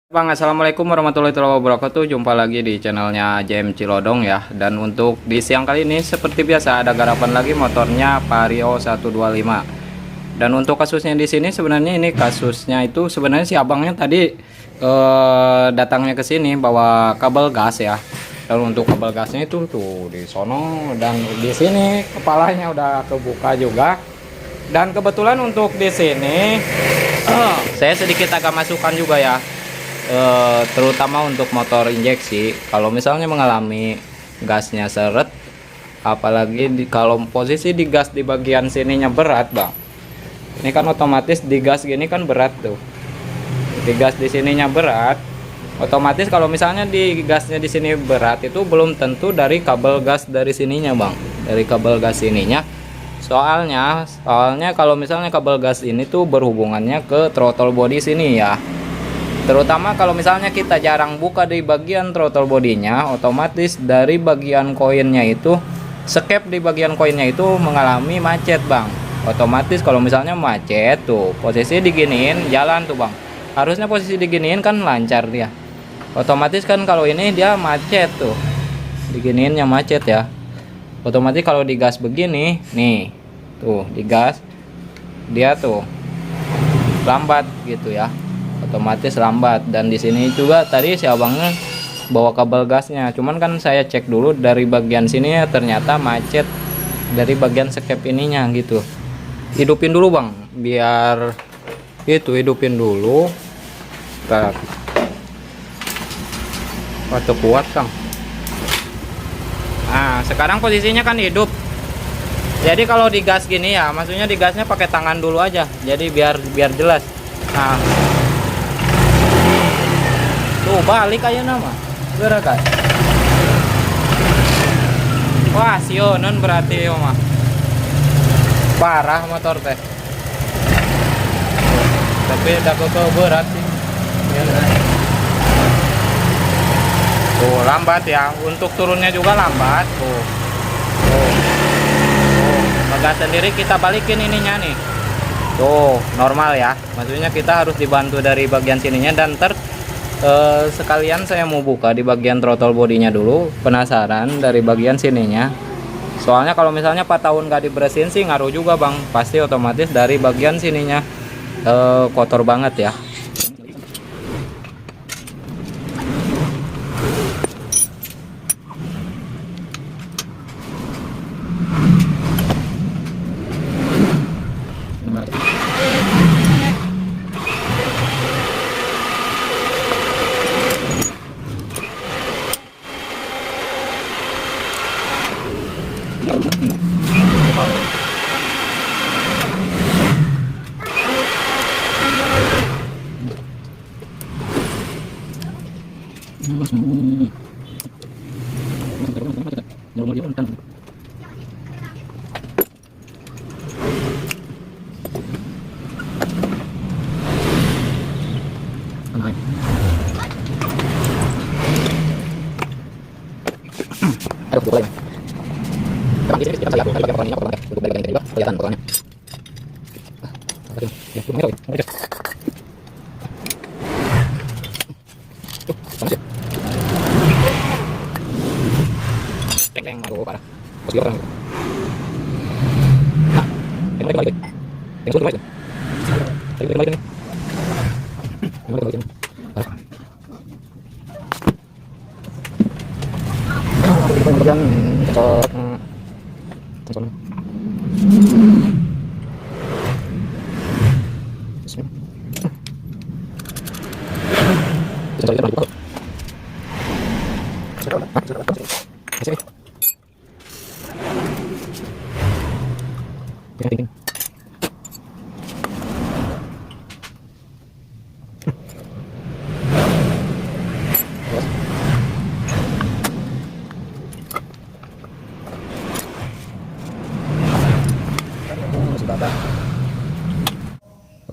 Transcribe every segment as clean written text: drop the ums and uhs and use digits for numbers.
Bang, assalamualaikum warahmatullahi wabarakatuh. Jumpa lagi di channelnya JM Cilodong ya. Dan untuk di siang kali ini seperti biasa ada garapan lagi motornya Vario 125. Dan untuk kasusnya di sini sebenarnya ini kasusnya itu sebenarnya si abangnya tadi datangnya ke sini bawa kabel gas ya. Dan untuk kabel gasnya itu tuh di sono dan di sini kepalanya udah kebuka juga. Dan kebetulan untuk di sini saya sedikit agak masukkan juga ya. Terutama untuk motor injeksi, kalau misalnya mengalami gasnya seret, apalagi kalau posisi di gas di bagian sininya berat bang, ini kan otomatis di gas gini kan berat tuh, di gas di sininya berat, otomatis kalau misalnya di gasnya di sini berat itu belum tentu dari kabel gas dari sininya bang, dari kabel gas sininya. Soalnya kalau misalnya kabel gas ini tuh berhubungannya ke throttle body sini ya. Terutama kalau misalnya kita jarang buka di bagian throttle bodinya, otomatis dari bagian koinnya itu, skep di bagian koinnya itu mengalami macet bang. Otomatis kalau misalnya macet tuh, posisi diginiin jalan tuh bang. Harusnya posisi diginiin kan lancar dia. Otomatis kan kalau ini dia macet tuh, diginiinnya macet ya. Otomatis kalau digas begini, nih, tuh digas, dia tuh lambat gitu ya. Otomatis lambat. Dan di sini juga tadi si abangnya bawa kabel gasnya, cuman kan saya cek dulu dari bagian sini ya, ternyata macet dari bagian skep ininya gitu. Hidupin dulu bang, biar itu hidupin dulu. Waktu kuat kang. Nah sekarang posisinya kan hidup, jadi kalau digas gini ya, maksudnya digasnya pakai tangan dulu aja, jadi biar jelas. Nah tuh balik aja nama gerakan. Wah sionon berarti yo mah parah motor teh, tapi udah ke berat sih ya. Tuh lambat ya, untuk turunnya juga lambat tuh. Ngegas sendiri kita balikin ininya nih tuh normal ya, maksudnya kita harus dibantu dari bagian sininya. Dan sekalian saya mau buka di bagian throttle bodinya dulu, penasaran dari bagian sininya. Soalnya kalau misalnya 4 tahun gak dibersihin sih ngaruh juga bang, pasti otomatis dari bagian sininya kotor banget ya. Aduh, boleh. Coba di sini saya pakai pakai ini apa untuk dari juga kelihatan potongannya. Ya, itu merah. Tuh, sama sih. Teng, aduh parah. Terus dia orang. Nah, ini balik. Yang sudah balik. Tadi balik nih. Balik. Kemudian cocok langsung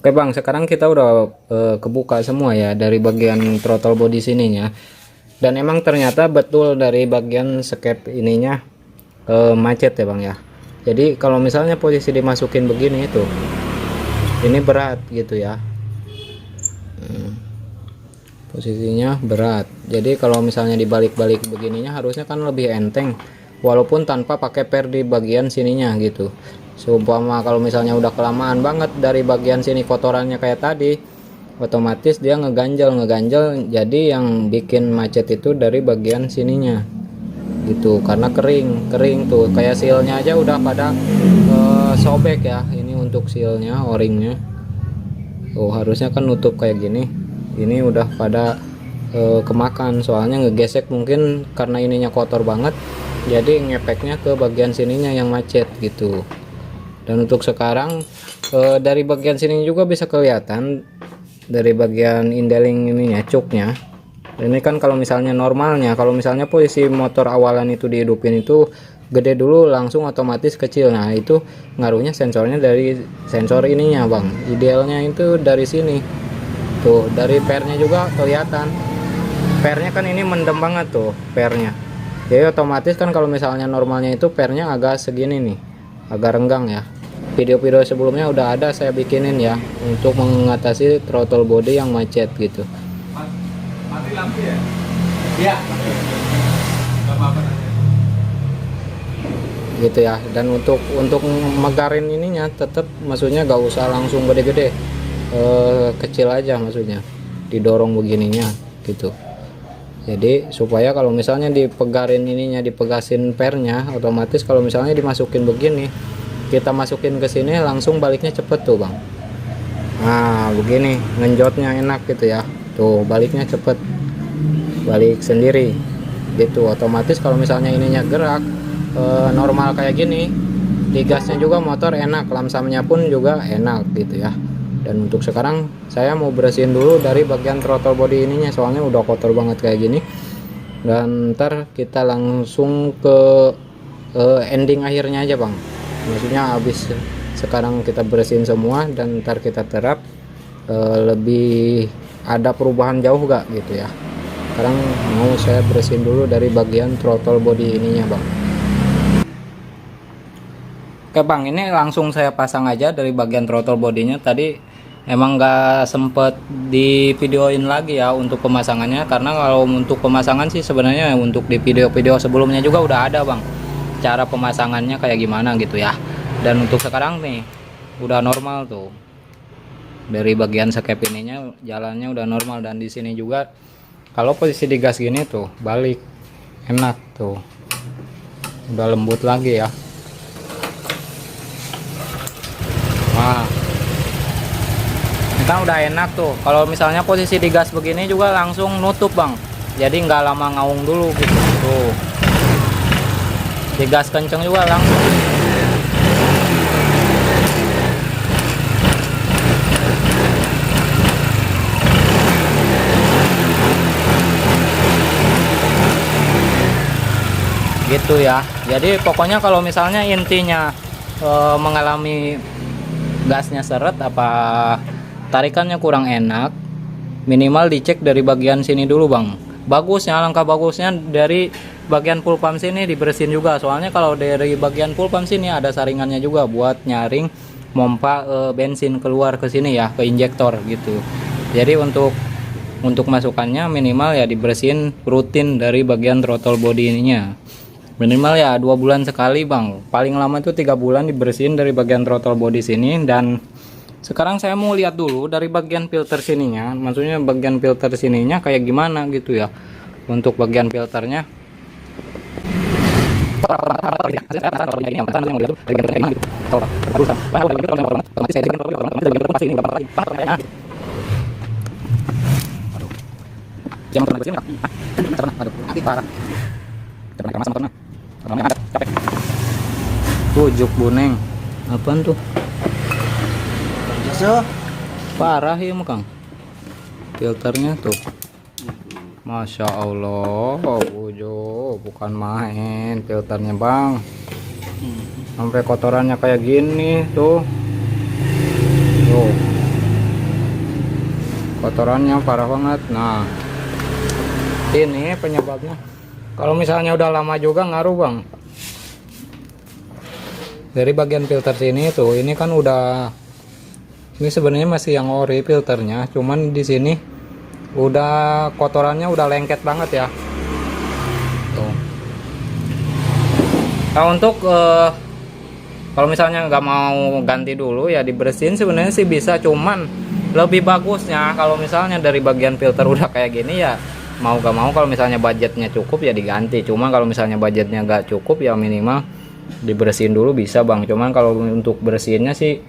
Oke bang, sekarang kita udah kebuka semua ya dari bagian throttle body sininya. Dan emang ternyata betul dari bagian skep ininya macet ya bang ya. Jadi kalau misalnya posisi dimasukin begini itu, ini berat gitu ya. posisinya berat. Jadi kalau misalnya dibalik-balik begininya harusnya kan lebih enteng, walaupun tanpa pakai per di bagian sininya gitu. Seumpama kalau misalnya udah kelamaan banget dari bagian sini kotorannya kayak tadi, otomatis dia ngeganjel, jadi yang bikin macet itu dari bagian sininya gitu, karena kering tuh, kayak sealnya aja udah pada sobek ya. Ini untuk sealnya, o-ringnya. Oh, harusnya kan nutup kayak gini, ini udah pada kemakan, soalnya ngegesek mungkin karena ininya kotor banget, jadi ngepeknya ke bagian sininya yang macet gitu. Dan untuk sekarang dari bagian sini juga bisa kelihatan, dari bagian indeling ininya, cuknya. Ini kan kalau misalnya normalnya, kalau misalnya posisi motor awalan itu dihidupin itu gede dulu langsung otomatis kecil. Nah itu ngaruhnya sensornya dari sensor ininya bang. Idealnya itu dari sini tuh, dari pernya juga kelihatan. Pernya kan ini mendem banget tuh pernya, jadi otomatis kan kalau misalnya normalnya itu pernya agak segini nih, agak renggang ya. Video-video sebelumnya udah ada saya bikinin ya untuk mengatasi throttle body yang macet gitu. Mati lampu ya? Iya. Gak apa-apa. Gitu ya. Dan untuk megarin ininya tetap, maksudnya gak usah langsung gede-gede, kecil aja, maksudnya didorong begininya gitu. Jadi supaya kalau misalnya dipegarin ininya, dipegasin pernya, otomatis kalau misalnya dimasukin begini, kita masukin ke sini langsung baliknya cepet tuh bang. Nah begini ngenjotnya enak gitu ya, tuh baliknya cepet, balik sendiri gitu. Otomatis kalau misalnya ininya gerak normal kayak gini, digasnya juga motor enak, lamsamnya pun juga enak gitu ya. Dan untuk sekarang saya mau bersihin dulu dari bagian throttle body ininya, soalnya udah kotor banget kayak gini. Dan ntar kita langsung ke ending akhirnya aja bang, maksudnya habis sekarang kita bersihin semua dan ntar kita terap lebih ada perubahan jauh gak gitu ya. Sekarang mau saya bersihin dulu dari bagian throttle body ininya bang. Oke bang, ini langsung saya pasang aja dari bagian throttle bodinya. Tadi emang gak sempet di videoin lagi ya untuk pemasangannya, karena kalau untuk pemasangan sih sebenarnya untuk di video-video sebelumnya juga udah ada bang, cara pemasangannya kayak gimana gitu ya. Dan untuk sekarang nih udah normal tuh, dari bagian skep ininya jalannya udah normal. Dan di sini juga kalau posisi digas gini tuh balik enak tuh, udah lembut lagi ya. Wah, ini kan udah enak tuh. Kalau misalnya posisi digas begini juga langsung nutup bang, jadi nggak lama ngaung dulu gitu tuh. Digas kenceng juga langsung. Gitu ya. Jadi pokoknya kalau misalnya intinya mengalami gasnya seret, apa tarikannya kurang enak, minimal dicek dari bagian sini dulu bang. Bagusnya, langkah bagusnya dari bagian full pump sini dibersihin juga, soalnya kalau dari bagian full pump sini ada saringannya juga buat nyaring pompa bensin keluar ke sini ya, ke injektor gitu. Jadi untuk masukannya minimal ya dibersihin rutin dari bagian throttle body ininya, minimal ya 2 bulan sekali bang, paling lama itu 3 bulan dibersihin dari bagian throttle body sini. Dan sekarang saya mau lihat dulu dari bagian filter sininya, maksudnya bagian filter sininya kayak gimana gitu ya. Untuk bagian filternya tujuk buneng apaan tuh, parah ya Kang filternya tuh. Masya Allah, Ujo, bukan main filternya bang, sampai kotorannya kayak gini tuh, kotorannya parah banget. Nah ini penyebabnya. Kalau misalnya udah lama juga ngaruh bang, dari bagian filter sini tuh, ini kan udah, ini sebenarnya masih yang ori filternya, cuman di sini udah kotorannya udah lengket banget ya. Tuh. Nah untuk kalau misalnya nggak mau ganti dulu ya dibersihin sebenarnya sih bisa, cuman lebih bagusnya kalau misalnya dari bagian filter udah kayak gini ya mau gak mau kalau misalnya budgetnya cukup ya diganti. Cuma kalau misalnya budgetnya nggak cukup ya minimal dibersihin dulu bisa bang. Cuman kalau untuk bersihinnya sih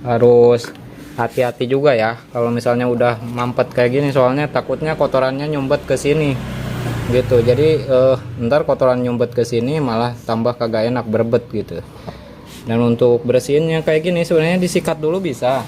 harus hati-hati juga ya kalau misalnya udah mampet kayak gini, soalnya takutnya kotorannya nyumbet ke sini gitu. Jadi ntar kotoran nyumbet ke sini malah tambah kagak enak, berbet gitu. Dan untuk bersihinnya kayak gini sebenarnya disikat dulu bisa.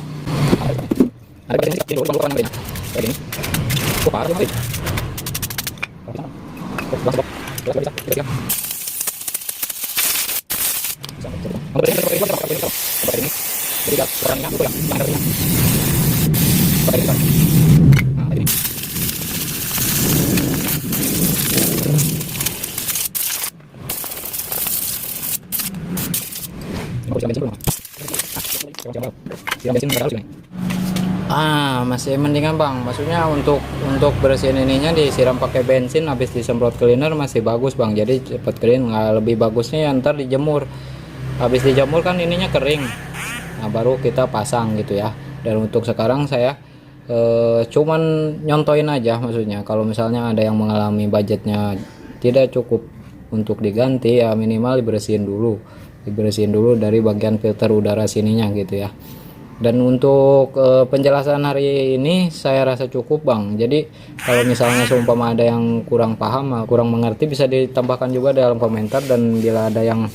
Masih mendingan bang, maksudnya untuk bersihin ininya disiram pakai bensin habis disemprot cleaner masih bagus bang, jadi cepet kering. Nggak, lebih bagusnya ya ntar dijemur, habis dijemur kan ininya kering, nah baru kita pasang gitu ya. Dan untuk sekarang saya cuman nyontoin aja, maksudnya kalau misalnya ada yang mengalami budgetnya tidak cukup untuk diganti ya minimal dibersihin dulu dari bagian filter udara sininya gitu ya. Dan untuk penjelasan hari ini saya rasa cukup bang. Jadi kalau misalnya seumpama ada yang kurang paham, kurang mengerti, bisa ditambahkan juga dalam komentar. Dan bila ada yang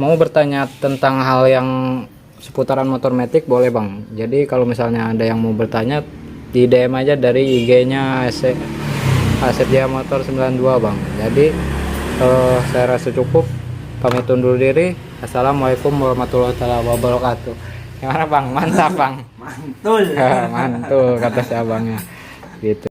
mau bertanya tentang hal yang seputaran motor matic boleh bang. Jadi kalau misalnya ada yang mau bertanya di DM aja dari IG-nya Asep Jaya Motor 92 bang. Jadi saya rasa cukup, pamit undur diri. Assalamualaikum warahmatullahi wabarakatuh. Gimana bang? Mantap bang. Mantul. Mantul kata si abangnya gitu.